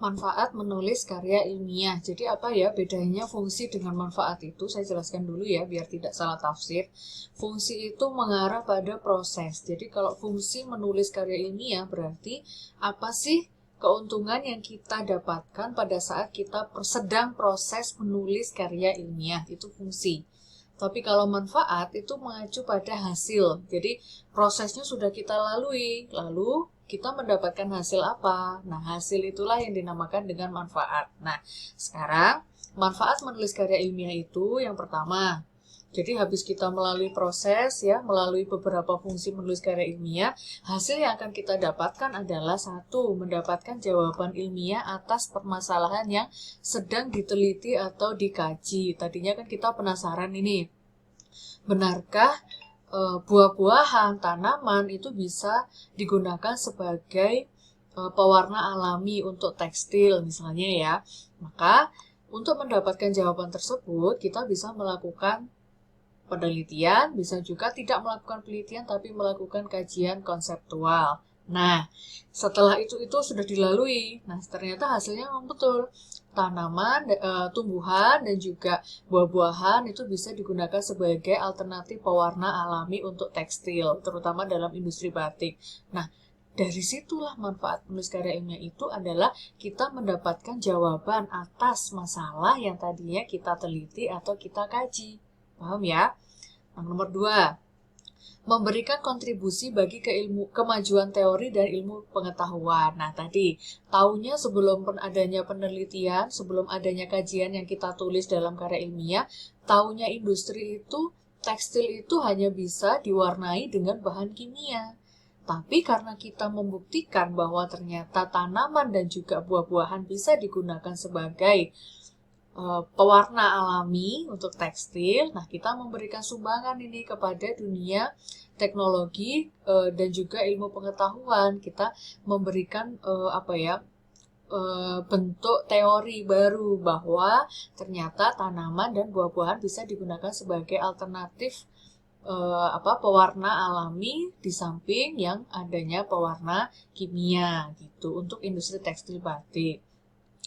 Manfaat menulis karya ilmiah. Jadi apa ya bedanya fungsi dengan manfaat itu? Saya jelaskan dulu ya biar tidak salah tafsir. Fungsi itu mengarah pada proses. Jadi kalau fungsi menulis karya ilmiah berarti apa sih keuntungan yang kita dapatkan pada saat kita sedang proses menulis karya ilmiah? Itu fungsi. Tapi kalau manfaat itu mengacu pada hasil. Jadi prosesnya sudah kita lalui, lalu kita mendapatkan hasil apa? Nah, hasil itulah yang dinamakan dengan manfaat. Nah, sekarang manfaat menulis karya ilmiah itu yang pertama. Jadi habis kita melalui proses ya, melalui beberapa fungsi menulis karya ilmiah, hasil yang akan kita dapatkan adalah satu, mendapatkan jawaban ilmiah atas permasalahan yang sedang diteliti atau dikaji. Tadinya kan kita penasaran ini, benarkah buah-buahan, tanaman itu bisa digunakan sebagai pewarna alami untuk tekstil misalnya ya. Maka untuk mendapatkan jawaban tersebut kita bisa melakukan penelitian, bisa juga tidak melakukan penelitian tapi melakukan kajian konseptual. Nah, setelah itu sudah dilalui. Nah, ternyata hasilnya memang betul. Tanaman, tumbuhan, dan juga buah-buahan itu bisa digunakan sebagai alternatif pewarna alami untuk tekstil, terutama dalam industri batik. Nah, dari situlah manfaat menulis karya ilmiah itu adalah kita mendapatkan jawaban atas masalah yang tadinya kita teliti atau kita kaji. Paham ya? Nah, nomor 2, memberikan kontribusi bagi kemajuan teori dan ilmu pengetahuan. Nah, tadi taunya sebelum adanya penelitian, sebelum adanya kajian yang kita tulis dalam karya ilmiah, taunya industri itu, tekstil itu hanya bisa diwarnai dengan bahan kimia. Tapi karena kita membuktikan bahwa ternyata tanaman dan juga buah-buahan bisa digunakan sebagai pewarna alami untuk tekstil. Nah, kita memberikan sumbangan ini kepada dunia teknologi dan juga ilmu pengetahuan. Kita memberikan bentuk teori baru bahwa ternyata tanaman dan buah-buahan bisa digunakan sebagai alternatif pewarna alami di samping yang adanya pewarna kimia gitu untuk industri tekstil batik.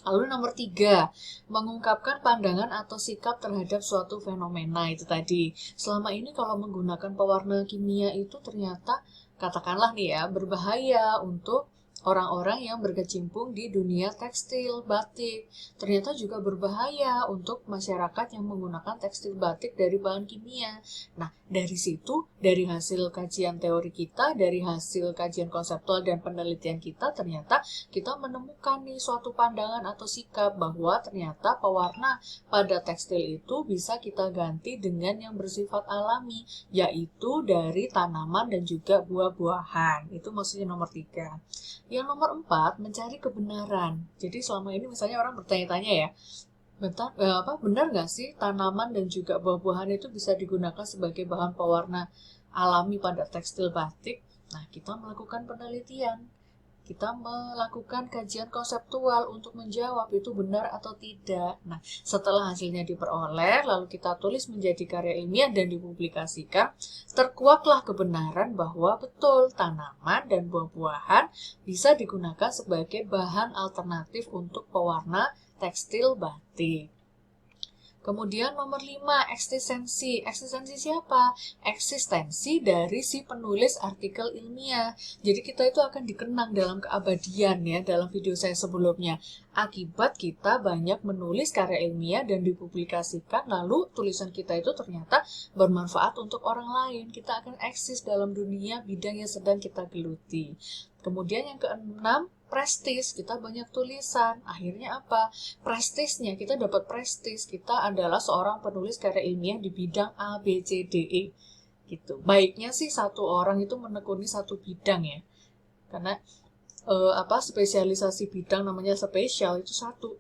Lalu nomor 3, mengungkapkan pandangan atau sikap terhadap suatu fenomena itu tadi. Selama ini kalau menggunakan pewarna kimia itu ternyata katakanlah nih ya berbahaya untuk orang-orang yang berkecimpung di dunia tekstil batik. Ternyata juga berbahaya untuk masyarakat yang menggunakan tekstil batik dari bahan kimia. Nah, dari situ, dari hasil kajian teori kita, dari hasil kajian konseptual dan penelitian kita, ternyata kita menemukan nih suatu pandangan atau sikap bahwa ternyata pewarna pada tekstil itu bisa kita ganti dengan yang bersifat alami, yaitu dari tanaman dan juga buah-buahan. Itu maksudnya nomor 3. Yang nomor 4, mencari kebenaran. Jadi selama ini misalnya orang bertanya-tanya ya, benar nggak sih tanaman dan juga buah-buahan itu bisa digunakan sebagai bahan pewarna alami pada tekstil batik? Nah, kita melakukan penelitian. Kita melakukan kajian konseptual untuk menjawab itu benar atau tidak. Nah, setelah hasilnya diperoleh, lalu kita tulis menjadi karya ilmiah dan dipublikasikan, terkuaklah kebenaran bahwa betul tanaman dan buah-buahan bisa digunakan sebagai bahan alternatif untuk pewarna tekstil batik. Kemudian nomor 5, eksistensi. Eksistensi siapa? Eksistensi dari si penulis artikel ilmiah. Jadi kita itu akan dikenang dalam keabadian ya, dalam video saya sebelumnya. Akibat kita banyak menulis karya ilmiah dan dipublikasikan, lalu tulisan kita itu ternyata bermanfaat untuk orang lain. Kita akan eksis dalam dunia bidang yang sedang kita geluti. Kemudian yang keenam, prestis. Kita banyak tulisan. Akhirnya apa? Prestisnya, kita dapat prestis. Kita adalah seorang penulis karya ilmiah di bidang A, B, C, D, E. Gitu. Baiknya sih satu orang itu menekuni satu bidang ya. Karena spesialisasi bidang namanya spesial itu satu.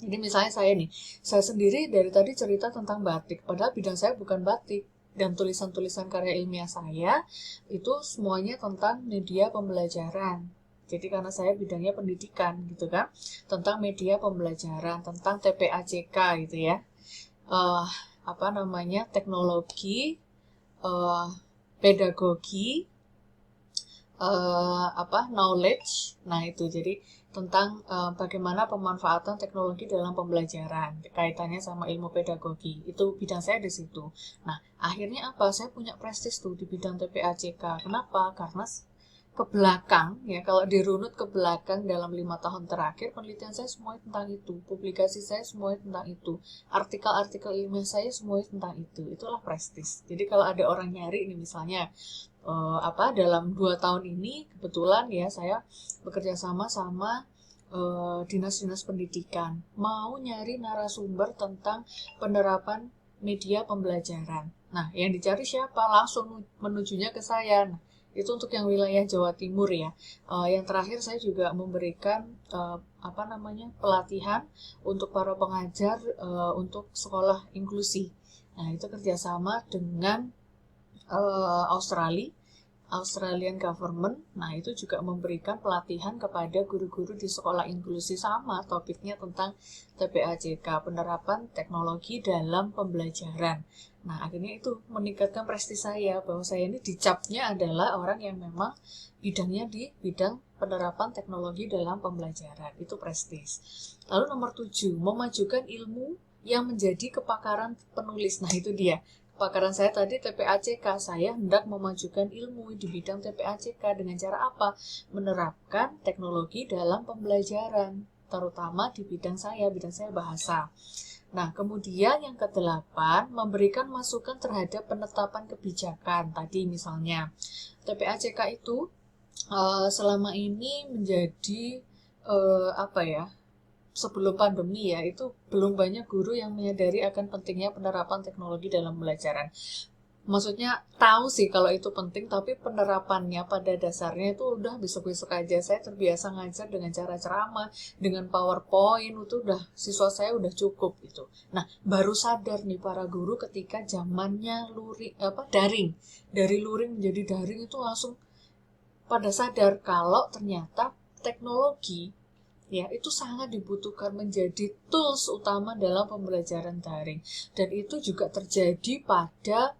Jadi misalnya saya sendiri dari tadi cerita tentang batik, padahal bidang saya bukan batik. Dan tulisan-tulisan karya ilmiah saya itu semuanya tentang media pembelajaran. Jadi karena saya bidangnya pendidikan gitu kan, tentang media pembelajaran, tentang TPACK gitu ya, teknologi, pedagogi, knowledge. Nah itu jadi tentang bagaimana pemanfaatan teknologi dalam pembelajaran, kaitannya sama ilmu pedagogi. Itu bidang saya di situ. Nah, akhirnya apa? Saya punya prestis tuh di bidang TPACK. Kenapa? Karena ke belakang, ya kalau dirunut ke belakang dalam 5 tahun terakhir, penelitian saya semuanya tentang itu, publikasi saya semuanya tentang itu, artikel-artikel ilmiah saya semuanya tentang itu. Itulah prestis. Jadi kalau ada orang nyari ini misalnya, dalam 2 tahun ini kebetulan ya saya bekerja sama dinas-dinas pendidikan mau nyari narasumber tentang penerapan media pembelajaran. Nah, yang dicari siapa? Langsung menujunya ke saya. Nah, itu untuk yang wilayah Jawa Timur ya. Yang terakhir saya juga memberikan pelatihan untuk para pengajar untuk sekolah inklusi. Nah, itu kerjasama dengan Australian Government. Nah, itu juga memberikan pelatihan kepada guru-guru di sekolah inklusi, sama topiknya tentang TPACK, penerapan teknologi dalam pembelajaran. Nah, akhirnya itu meningkatkan prestis saya, bahwa saya ini dicapnya adalah orang yang memang bidangnya di bidang penerapan teknologi dalam pembelajaran. Itu prestis. Lalu nomor 7, memajukan ilmu yang menjadi kepakaran penulis. Nah, itu dia. Kepakaran saya tadi TPACK, saya hendak memajukan ilmu di bidang TPACK dengan cara apa? Menerapkan teknologi dalam pembelajaran, terutama di bidang saya bahasa. Nah, kemudian yang ke-8, memberikan masukan terhadap penetapan kebijakan. Tadi misalnya, TPACK itu selama ini menjadi sebelum pandemi ya, itu belum banyak guru yang menyadari akan pentingnya penerapan teknologi dalam pembelajaran. Maksudnya tahu sih kalau itu penting, tapi penerapannya pada dasarnya itu udah besok-besok aja. Saya terbiasa ngajar dengan cara ceramah, dengan PowerPoint, itu udah siswa saya udah cukup gitu. Nah, baru sadar nih para guru ketika zamannya daring. Dari luring menjadi daring itu langsung pada sadar kalau ternyata teknologi ya itu sangat dibutuhkan menjadi tools utama dalam pembelajaran daring, dan itu juga terjadi pada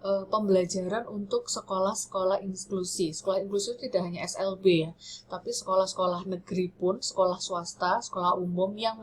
pembelajaran untuk sekolah-sekolah inklusi. Sekolah inklusi itu tidak hanya SLB ya, tapi sekolah-sekolah negeri pun, sekolah swasta, sekolah umum yang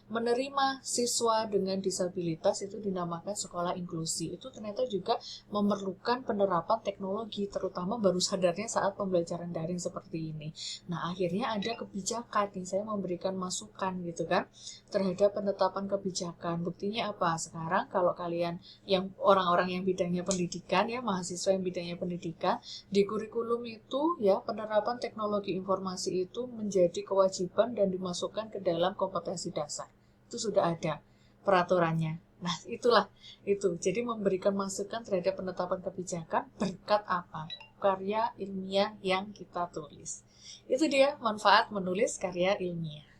menerima siswa dengan disabilitas itu dinamakan sekolah inklusi. Itu ternyata juga memerlukan penerapan teknologi, terutama baru sadarnya saat pembelajaran daring seperti ini. Nah, akhirnya ada kebijakan nih, saya memberikan masukan gitu kan terhadap penetapan kebijakan. Buktinya apa? Sekarang kalau kalian yang orang-orang yang bidangnya pendidikan ya, mahasiswa yang bidangnya pendidikan, di kurikulum itu ya penerapan teknologi informasi itu menjadi kewajiban dan dimasukkan ke dalam kompetensi dasar. Itu sudah ada peraturannya. Nah, itulah itu. Jadi memberikan masukan terhadap penetapan kebijakan berkat apa? Karya ilmiah yang kita tulis. Itu dia manfaat menulis karya ilmiah.